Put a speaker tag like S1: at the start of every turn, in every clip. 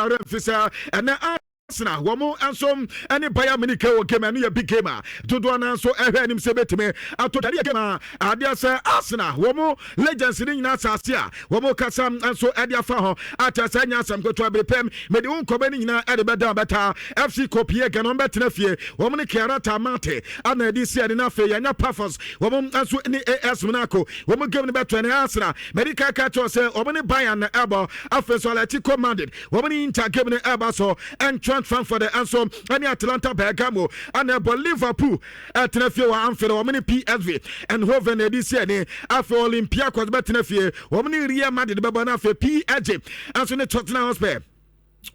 S1: ware mfisa ene Arsenal womo ansom any Bayern Munich game and big game dodo na so ehwe se betime atodari game adia se Arsenal womo legends ni nyina asase a womo kasam anso adia fa ho atasa nya asam koto abrepem mede unkoba ni nyina ade beda beta FC Kopie ganon betena fie womo ne Kiarata Mate ana edi sia ni na fe ya nya Pafos womo anso ni AS Monaco womo game ne beto ne Arsenal medical catch say womo ne Bayern na ebo afeso Analytical commanded womo ni Inter game ne eba so and transfer for the answer any Atlanta Bergamo and Liverpool at Tenefie wa Anfield or many PSV and Hoven edition after Olympiacos Betenefie or many Real Madrid Babana for PSG and so the Tottenham Hotspur.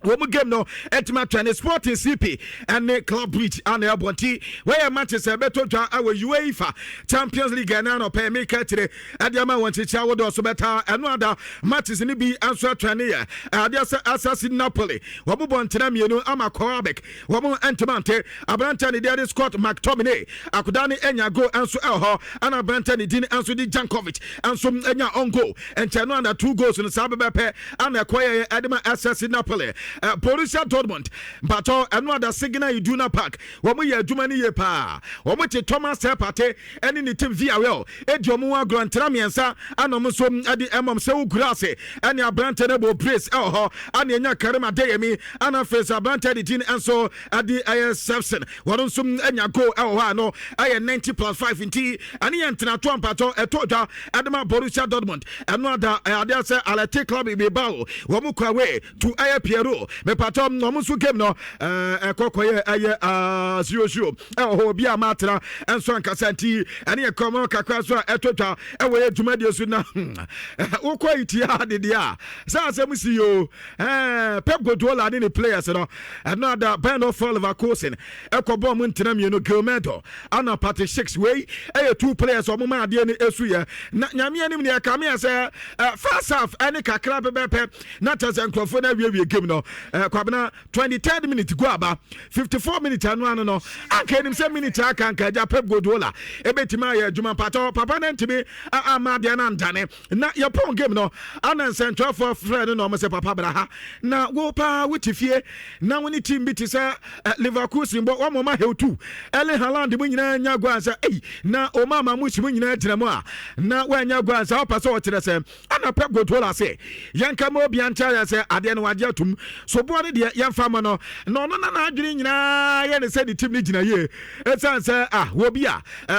S1: Womu game no etima twane Sporting CP and Club Bridge and Abonti where Manchester beto twa our UEFA Champions League na no pay make today adiama wanti cha wodo so beta and no other matches ni bi answer twane ya adia Assassin Napoli womu bontena mienu ama Koabek womu Antimante abranta ni there Scott McTominay akudani enya go anso elho and abranta ni din anso di Jankovic anso enya on goal and chano under 2 goals no sabepe and acquire adima Assassin Napoli Borussia Dortmund but another signal Iduna Park womu ye adwuma ni ye pa womu te Thomas Partey eni ni team via well ediomu wa grantram yensa anom so adi emom se ugrase eni abrante ne bo brace elho ani enya Karima Deyemi ana face abrante di tin enso adi Sebson won so enya go elho ano aye 90+5 inti ani entena to ampato etoja adema Borussia Dortmund another adi say Analytical club Bilbao womu kwawe to aye Piero me patom no musu game no ekokoye aye 0-0 ho bia matra enso ankasanti ane ekomo kakra so etotwa ewe adwumade so na ukwaiti ade dia sa asem si yo Pep Guardiola ne players no another band of Leverkusen ekobo mu ntena mienu Gilmento ana party 6 way 2 players omuma ade ne esu ye na nyame anim ne ka me say first half ane kakra bebepe na tase nkrofo na wie game no kwabena 23rd minute go aba 54 minutes anu no anka nim se minute aka anka ja Pep Guardiola ebetima ya adwuma pato papa na ntimi ama de na ndane na your pon game no ana central for friend no se papa bra ha na wo pa wutifie na woni team bi ti se Leverkusen bo wo mama heu2 Erling Haaland mu nyina nya gwansa na o mama mushi mu nyina gyina mu a na wa nya gwansa o pa so o kire se ana Pep Guardiola se yanka mo bi anta ya se ade no wagye atum so bo ne de yamfa mo no na adwene nyina ye ne se the team ni gyina ye esan se wo bi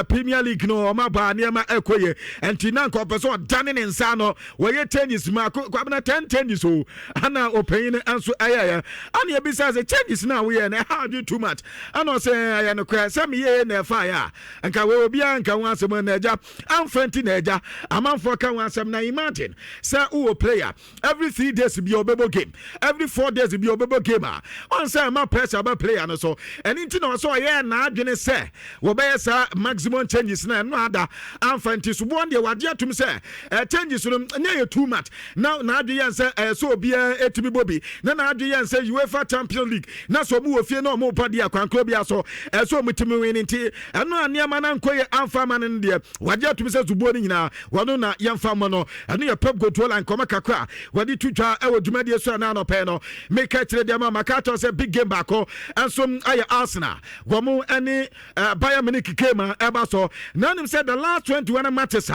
S1: Premier League no ma ba ne ma ekoye enti na nko person dane ne nsa no wo ye tennis ma kwabena 10 tennis o ana open anso ayaya ana ye bi say tennis na we na how do too much ana say ya no kwa say me ye na fa ya nka we obi anka wan asem na eja amfanti na eja amanfo ka wan asem na imagine say who player every 3 days be obebo game every 4 days be obebo game on say ma pressure about player no so anything no so ye na adwene say wo be say maximum changes na no ada amfanti so bon de wade atum say changes no na too much now na adwene say so obi etumi bobi na adwene say UEFA Champions League na so mu ofie na mo padi akwankro bia so so mutumi win nti eno aniama na nkoye amfa man ne de wade atum say zubo ni nyina wono na yamfa mo no eno ye Pep Guardiola nkoma kakra wade tutwa ewo dwumade so na no pe no make kire de ma makato say big game back and some aye Arsenal womu any Bayern Munich game eba so na nim said the last 21 matches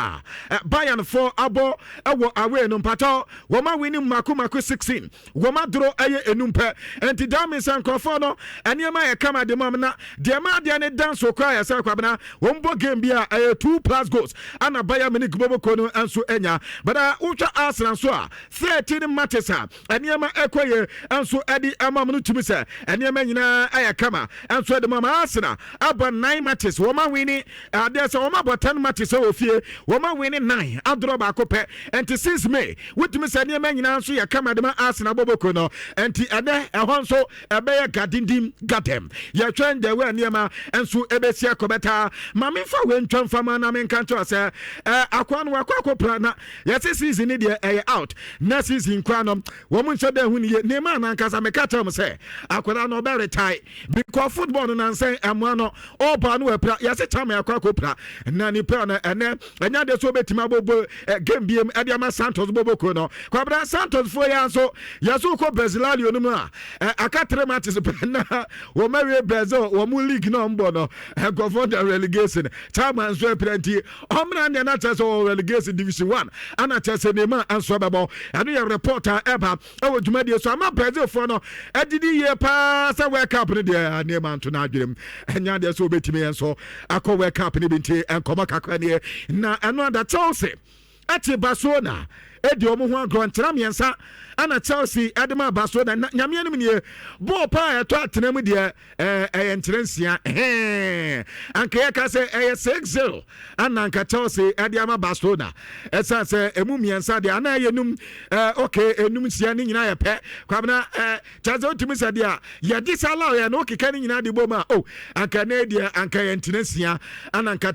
S1: Bayern for abo ewo away no pato woma winning maku 16 woma draw aye enumpe enti dami san krofo no eniema ye kama de mom na de ma de ne dance okwa ya sa kwabena wombo game bia aye 2+ goals ana Bayern Munich bobo kono anso enya but ultra Arsenal so 13 matches eniema ekoye anso edi amam no tumi se eniema nyina aya kama anso de mama Arsenal aba 9 matches woma winning there so woma about 10 matches o fie woma winning 9 adro ba kope enti since May wutumi se eniema nyina anso ya kama de ma Arsenal boboko no enti ede ehon so ebe ya gadindim gadem ya twen de we eniema anso ebesia kobeta mama fa we ntwan fama na men kan to se akwa no akwa kopra na ya season ni de out next season kwa no womu nso de hu ni Nema na nkasa meka tell me say akwara no be retire because football no nansen amwa no all ba no epra ya se chama akwa kopra na ni pra na ene enya de so betima bobo game biem Adiama Santos bobo ko no kwabra Santos fo ya so yaso ko Brazilian no mu a aka 3 matches na wo mawe Brazil wo mu league no mbo no go for the relegation chama nso epranti omra ne na so relegation division 1 ana chese Nema anso babo anu ya reporter eba ewo dwumadi so ama Brazil fo no edidi ye pa sa World Cup ne de Nema nto na adwem enya de so betimi enso akọ World Cup ne binti enkoma kakra ne na anu ada Chelsea ati Barcelona edi omo ho agro ntram yensa ana Chelsea edema Barcelona nyame anim ne ball pa eto atenam de entrensia anka ya ka se 6-0 ana anka Chelsea ediama Barcelona esa se emu miensa de ana yenum okay enum sia ne nyina ye pe kwabna Chelsea otumi se de a ye disala ye no keka ne nyina de boma anka na de anka entrensia ana anka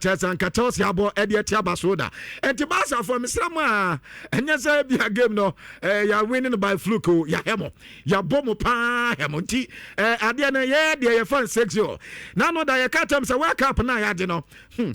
S1: Chelsea abo ede tia Barcelona enti Barca for misram a enya se bia game no ya winning by fluke ya hemo ya bomo pa hemo nti ade na ye de ye fan 6-0 na no da ye katam se World Cup na ya de no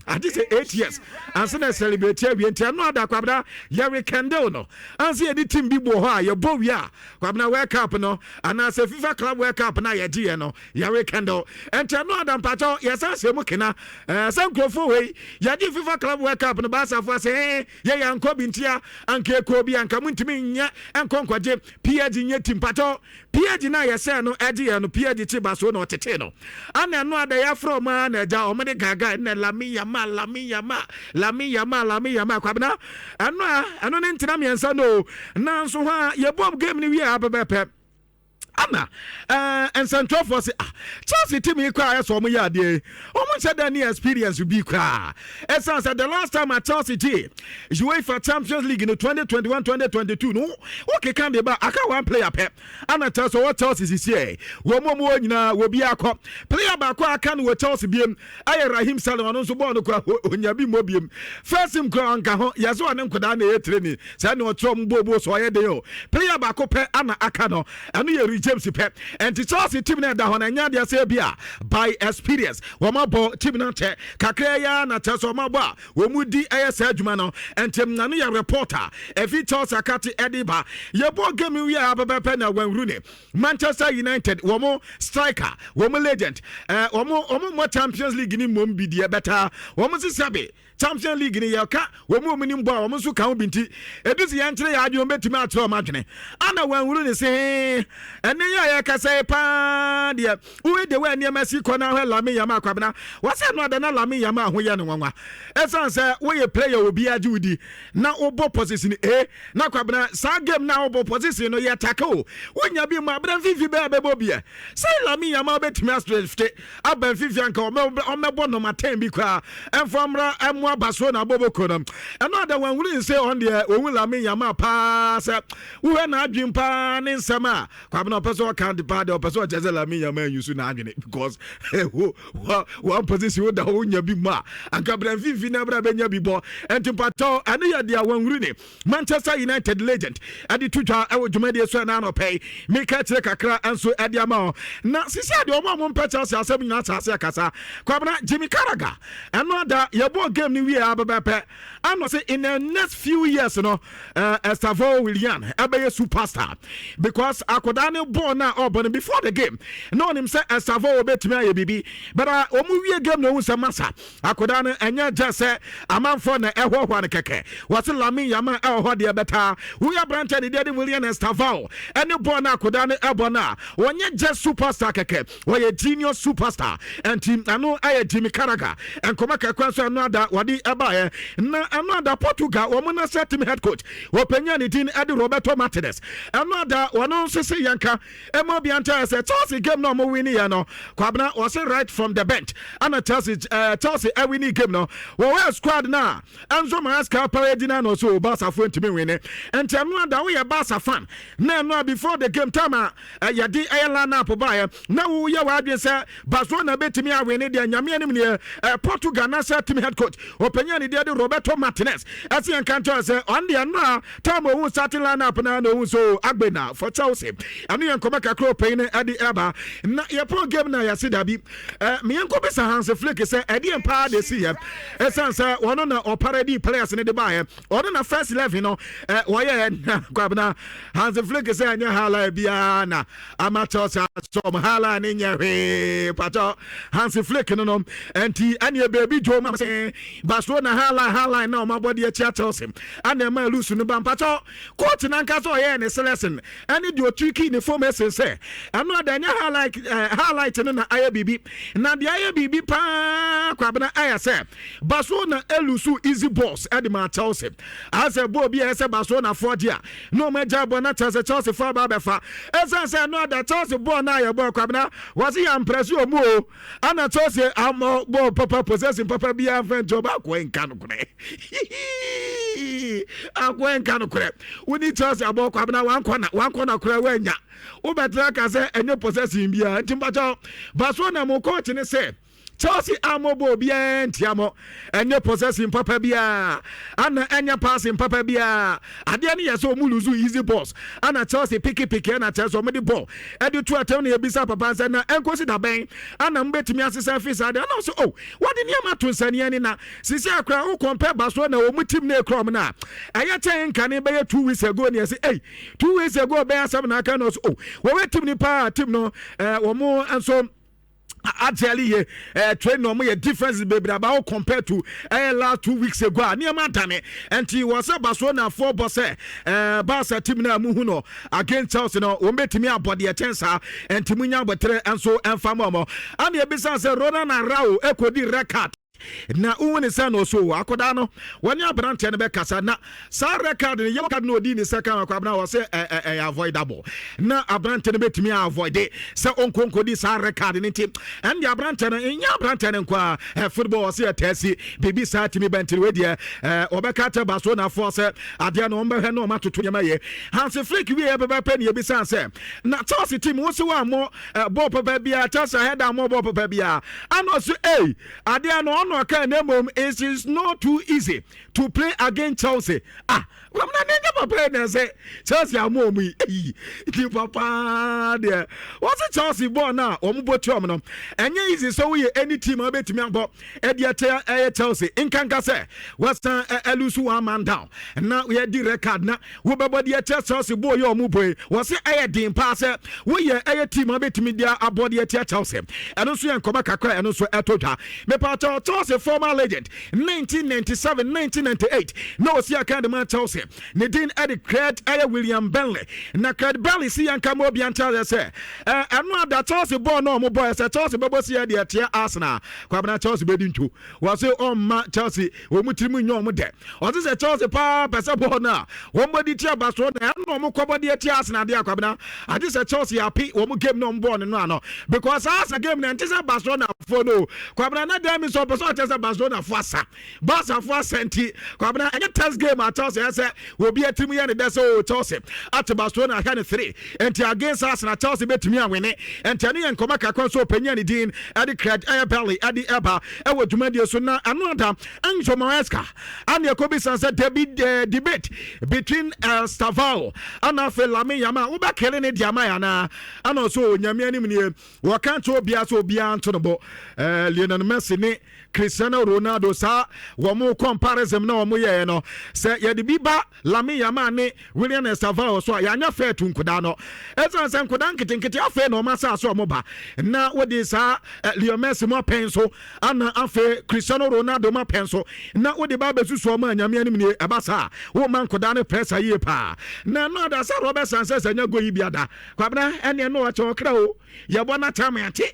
S1: ade say 8 years and so na celebrate we nti no ada kwabda ya rekende no and say the team bi bo ho a ye bo wi a kwabna World Cup no ana se FIFA Club World Cup na ye de no ya rekende enti no ada mpacho ye san se mu kina san krofo we ya di FIFA Club World Cup no Barca fo say ye ya nko bi ntia anke ko bi anka muntimi nya enkonkwaje PSG nye timpato PSG na yese no eje no PSG ti baso no tete no ana no ada ya from na eja o me gaga na lami yama kwabna ano ne ntina miensa no na nso ha ye bom game ni wi abebepe ama and Central Force Chelsea team ikwa so mo ya de o mo said any experience bi kwa essence the last time at Chelsea team UEFA Champions League in 2021-2022 no okay can be ba aka one player pep ana Chelsea what Chelsea is here wo mo nyina wo bi akọ player ba kwa aka no Chelsea biem aye Raheem Sterling no so ball no kwa onya bi mo biem first him kwa nka ho yaso ane nkoda na e training say no trom bobo so ye de o player ba ko pe ana aka no anu ye James Pep and Chelsea team na da hona nya de say bia by experience wo mabo team na che kakra ya na Chelsea wo mabo wo mudi ayesa adwuma no entem na no ya reporter every Chelsea akati ediba ye bo game wi ababepe na wanrune Manchester United wo mo striker wo mo legend wo mo Champions League ni mom bi de better wo mo sisabe Champions League ni yaka wo mu omunim bo wo so kan binti edusi ya nkyere ya adwo betimi atro madwene ana wanwuru ni se ene ya kasa pa de we de we ne masi ko na hwe lami yama akwabena wase no ada na lami yama ho ye ne nwanwa esan se we ye player obi age udi na obo position na akwabena sa game na obo position no ye taka o wonya bi ma abran fifi be abebo bia say lami yama betimi astrate aban fifi anka o mebo no maten bi kwa enfomra Baso na bobo konam another one will say on the owula yama pa se wo na adwin pa ne nsama kwabena person can the bad or person jazela me yama yusu na adwene because one position da wonya bi ma anka bran fifi na bra benya bi bo entimpato ane ya dia wanwuru ne Manchester United legend ade tutwa e wo dwumade so na no pay meka kire kakra anso ade ama na sisi ade omo mo mpa Chelsea asem nyina asase akasa kwabena Jimmy Carragher another yebo game we are I say in the next few years, Estavo William, a superstar because Akodane born now before the game. No him say Estavo bet me baby, but movie game no was a massa. Akodane and ya just say a man for the eho one keke. What's a lami yama el dia better? We are branching the daddy William Estavo. And you born Akodane Ebona. When you just superstar keke, or a genius superstar and team I know I Jimmy Carragher and Komaka Kwanso another wadi abaye na another Portugal womana set team head coach wopenya ni tin Eddie Roberto Martinez another wono sese yanka emo bianta say Chelsea game no mo win ya no kwabna was right from the bench ana Chelsea win game no wo squad na Enzo Maresca paradina no so Barca fo ntimi win and another we Barca fan na no before the game time ya di Ireland up bae na wo ya wadwe say Barcelona betimi a win de nyame anim ne Portugal na set team head coach openya ni de Roberto Martinez as yan cantor say on the na time who starting lineup na no so agbena for Chelsea anu yan komaka kro pain ade eba na your pro game na ya sidabi me yan ko be Hans Flick say ade empa de see esan say one na operady players ne de buy one na first 11 no why kwabna Hans Flick say anya hala bia na amateur some hala ne nya pato Hans Flick no enti anya baby Joe ma say Barcelona hala na my body Chelsea and ma lose no ban pato coach na nka so ye ne selection any do tricky ne formation say anu adanya highlight no na aya bibi na de aya bibi pa kwabna aya say Barcelona elusu easy balls at the Chelsea as a boy be as a Barcelona for dia no major bona Chelsea for babefa as say no that Chelsea ball na ya ball kwabna was he impress you mo ana Chelsea am ball papa possessing papa be a friend job akwen kan kure akwen kan kure we need Chelsea ball kwabna one corner kure wenya ubetra ka say enye possessing bia ntimbajo Barcelona mo coach ne say Chelsea amobo bia ntiamo enye possessing papa bia ana enye passing papa bia ade ne yeso mu lose easy balls ana Chelsea picky na Chelsea omedi ball edu to atem na yebisa papa say na enkosi da ben ana mbetimi asesa fisa ade ana so what the niam to nsane ani na sisi akra who compare Barcelona na omu team na ekrom na aya chen kan be 2 weeks ago na say 2 weeks ago be asam na kan no so we team ni pa team no wo mo anso actually train no more difference baby about compared to last 2 weeks ago near Mantane and he was a Barcelona 4 boss Barca team na muhu no against Chelsea no o metimi abode chance and timunya botre and so and famomo and e bisa say Ronald Araujo ekodi record na uwene sa no so akoda no wani abrante ne be kasa na sa record ne yellow card no di ni second akwabna was avoidable na abrante ne betimi avoid se onkonko di sa record ne tim and the abrante ne nya abrante ne kwa football was tesi bibi sa timi bentiri we dia obekata Barcelona force ade no mbe hwe no matoto nyama ye Hans Flick we e bebe pe ne bisa se na Chelsea team wo se wa mo ball papa bia Chelsea head am ball papa bia ano so ade no it is not too easy to play against Chelsea. I'm not never playing and say Chelsea are more me. Papa there. What's a Chelsea born now? Ombo and easy so we any team I bet me about Edia Chelsea in Kankase. Western Elusu 1 man down. And now we had the record now. We body Chelsea boy your move was a team passer. We a team I bet me there about the Chelsea. And also in Komaka and also Etoja. Me part Chelsea former legend 1997 1998. No see a kind of man Chelsea. Nadine Eddie Craig William Benley. Na Craig Benley see and come up and tell us say I'm not that Chelsea born no more boys at Chelsea Bobo see the tia Arsenal. Kwabna Chelsea bedin too. Was say Chelsea we mutimu nyom de. Or this a Chelsea pa pesa born now. One body tia Barcelona no more kwabodi tia Arsenal dia kwabna. And this a Chelsea happy we mu game no born no because Arsenal game na ntisa Barcelona for no. Kwabna na dem so person ntisa Barcelona for sa. Barca for senti. Kwabna any test game at Chelsea say will be a team here in the Chelsea at Barcelona 3 and against us and Chelsea bet me win it and Tani and Komaka Conso Penny Dean at the Cred Belly at the Eba Ewa Jumedia Suna another Anjo Maesca and Yakobi said debate between Stavao and Lami Yama Uba Kelene Diamayana and also Yamiani Wakanto Biaso Biantonabo Lionel Messi Cristiano Ronaldo sa wamo comparison na wamo ye no se ye de biba Lami Yamane William Stavao so ya nya fair to nkoda no esan se nkoda nketenkete afa na o masa so mo ba na wodi sa Lionel Messi mo penso ana afa Cristiano Ronaldo mo penso na wodi ba besusu o ma nyame anim ne ebasa wo man nkoda ne pressure ye pa na no da sa Robert Sanchez anya go yi biada kwabna ene no wa che okra o ye bona tamante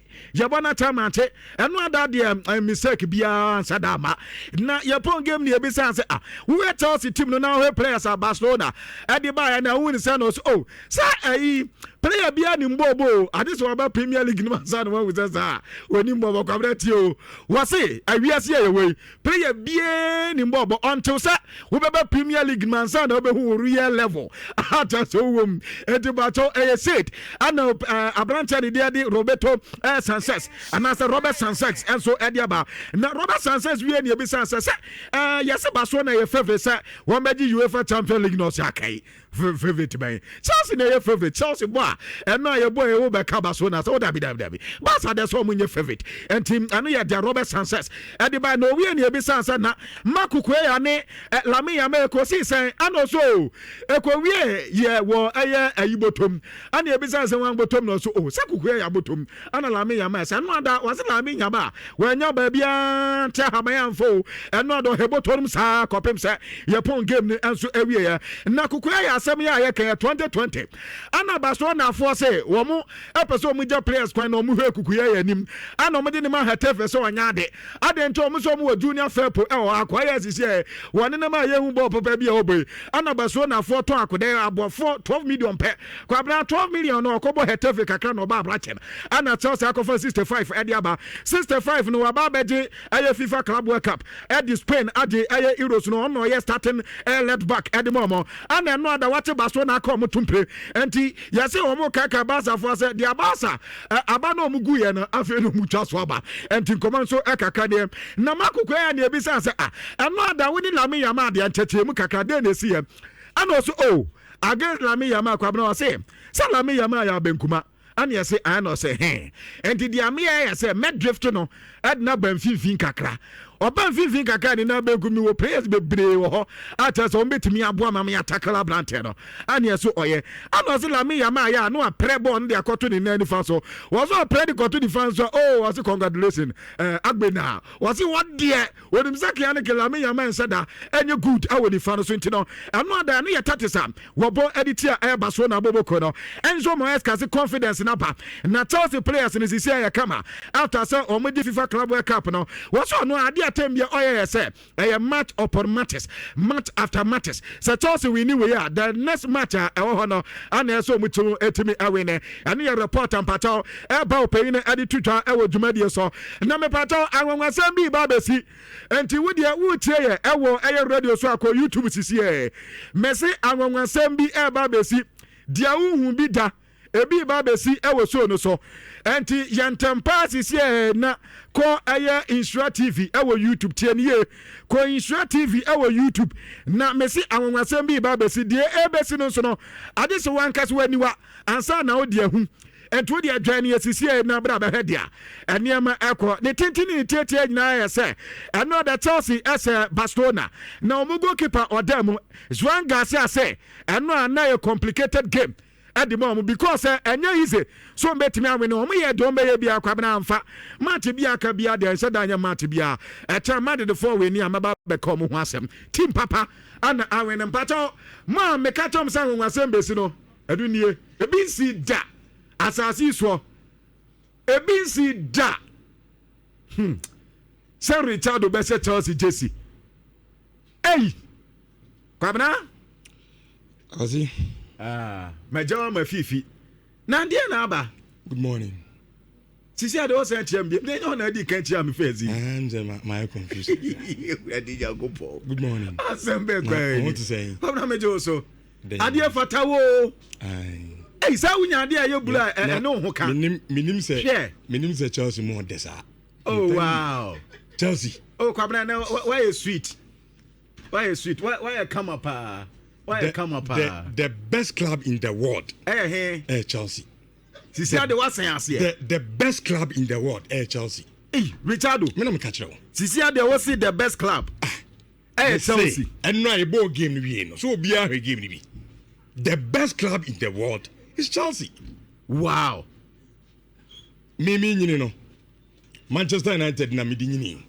S1: eno ada de mistake bia sadama na Japan game ni ebisa say we Chelsea team no now players at Barcelona e dey buy na win say no say player bia ni mbobo ade so aba Premier League ni mansa no wan say oni mbobo kwabra ti o wase awiase ye we player bia ni mbobo until say we beba Premier League mansa na obehu real level ata so wom edibato said ana abrancha de Roberto Sanchez anasa Robert Sanchez enso ediaba na Robert Sanchez wie ni ebisa say yes Barcelona your favorite say one meji UEFA Champions League no say favorite man Chelsea na your favorite Chelsea boy and now your boy will be Barcelona so that be Barca that's all your favorite and team and you the Robert Sanchez ediba no we ni ebisa say na Makuku ya ne Lami Yameko si say and also ekwo wie ye wo ayibotom and ebisa say wan botom no so Sakuku ya botom and Lami Yameko say no ada was Lami Yama when nya ba bia te hamayamfo and no do hebotom sa kopem say Yapon game ni enso awie ya na Kukuya ya asem ya ye kan 2020 ana Barcelona for say wo mo epeso mu ja players kwan no mu hwe Kukuya ya nim ana mo de ni ma hatefe so anya ade nto mo so mo junior fairpo akwaya sisi woni na ma ye hu ball papa bia oboy ana Barcelona for to akode abofo 12 million pe kwabra 12 million no okobo hatefe kakra no ba brachen ana Chelsea akofa 65 ade aba 65 no aba beje aye FIFA Club World Cup ade Spain ade aye Euros no no ye starting left back ade momo ana no ada wate Barcelona akom tumpe enti yase omo kaka Barca for say dia Barca aba no mugu ye no afi no mucha so aba enti koman so ekaka de na Makuku ya na ebisa say no ada woni Lami Yama de ancheche mu kaka de na si ye ana so against Lami Yama kwabna o say Lami Yama ya benkuma and you say I know say and the amia say med drift no adna banfifin kakra oban fifin kakra ni na benku mi wo players bebre wo ho ata so mbetimi aboa ma me attackla brante no and you so oye and no say Lami Yama ya no prebo on de akoto ni na nifa so was so play the koto defense so was congratulations agbena was what there when him say can Lami Yama said that any good I will defend so ntino and no da no ye tatisa wo bo editor baso na boboko no enzo mo eska confidence na pa na Chelsea players ni sisi ya kama after say omudi FIFA Club World Cup no was so no ade atem bia oye say match upon matches match after matches so Chelsea we ni we ya the next match ho no ana so mutu etimi awene and your report and patao ba opin ade tutwa e wo dwumadie so na me patao anwanwasam bi ba besi enti wo de wo tie ye e wo radio so akọ YouTube sisi e mesi anwanwasam bi e ba besi dia uhu bi da ebi ba besi ewo so no so enti yantempa sisi na ko aya Insura TV ewo YouTube tie ne ko Insura TV ewo YouTube na mesi anwanwasam bi ba besi die e besi no so no ade so wankase waniwa ansa na odi ahu ento dia dwan ne sisi na bra ba hedia eniema ekọ ne tintini ne tietie nyina ya se eno da Chelsea ese Barcelona na omugo keeper odam Juan Garcia say eno ana a complicated game at the moment because enya easy so betimi awene omo ye don be ye bia kwabena amfa match bia ka bia de nse danya match bia mad the four we ni amaba be kom ho asem team papa ana awene mpacho ma me ka tom san ho asem besi no adunie ebi si da asasi so ebi si da Sir Richard Obese Chelsea Jesse hey kwabena
S2: Azi
S1: Majawa mafifi na ndie na aba
S2: good morning
S1: sisi ade o sen tiam bi na ona di kan tiam me fazi
S2: my confusion
S1: ade ja go po
S2: good morning
S1: asembe kwai
S2: what to say
S1: kwabena mejo so ade fatawo hey sa wunya ade aye bula no ho ka
S2: minim se Chelsea mo desa
S1: oh wow
S2: Chelsea
S1: oh kwabena why is sweet why come up
S2: the best club in the world Chelsea
S1: sisi ade wasan ase
S2: the best club in the world Chelsea
S1: Richardo
S2: me na me ka kire wo
S1: sisi ade wo see the best club Chelsea
S2: and no e ball game ni we no so obi a game ni bi the best club in the world is Chelsea
S1: wow
S2: me nyini no Manchester United na me di nyini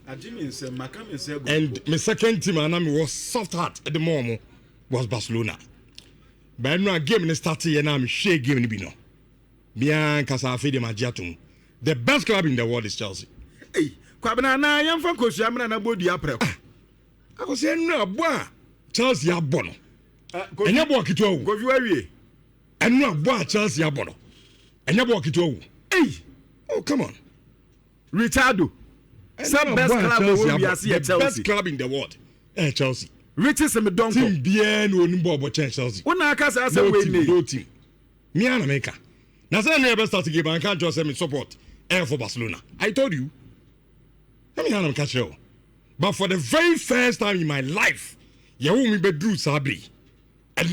S2: and my second team and I was soft heart at the moment was Barcelona. But no game in started and I'm share game ni bino. Bien kasa fe de magiatum. The best club in the world is Chelsea.
S1: Hey, kwabena na yamfa kosu amna na bodu apreko.
S2: I was saying no boy. Chelsea abono. Enya bo kitwa wo.
S1: Kofi wawie.
S2: Enu boy Chelsea abono. And you walk it over.
S1: Hey,
S2: oh come on,
S1: Richardo. Some best club
S2: the best club in the world. Chelsea.
S1: Riches and Medonko.
S2: Team bien no nimbo Chelsea.
S1: When I can say
S2: no team. Me and America. Now say never start to give and can't just say me support air for Barcelona. I told you. Let me hand catch you. But for the very first time in my life, you will me be Drew Sabri. And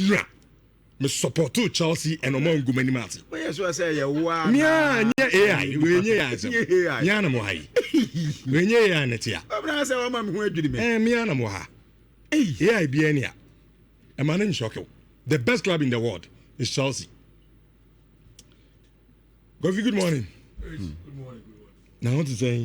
S2: me support to Chelsea and Omo Ngumeni Mati.
S1: Well, yes, I say you wa.
S2: Nya AI, we nya AI. Nya na mo hai. We nya AI netia.
S1: Abra say o ma me ho adwiri me.
S2: Me na mo ha. AI bi ania. E man in shock. The best club in the world is Chelsea. Gabi, good morning.
S3: Good morning.
S2: Now what to say?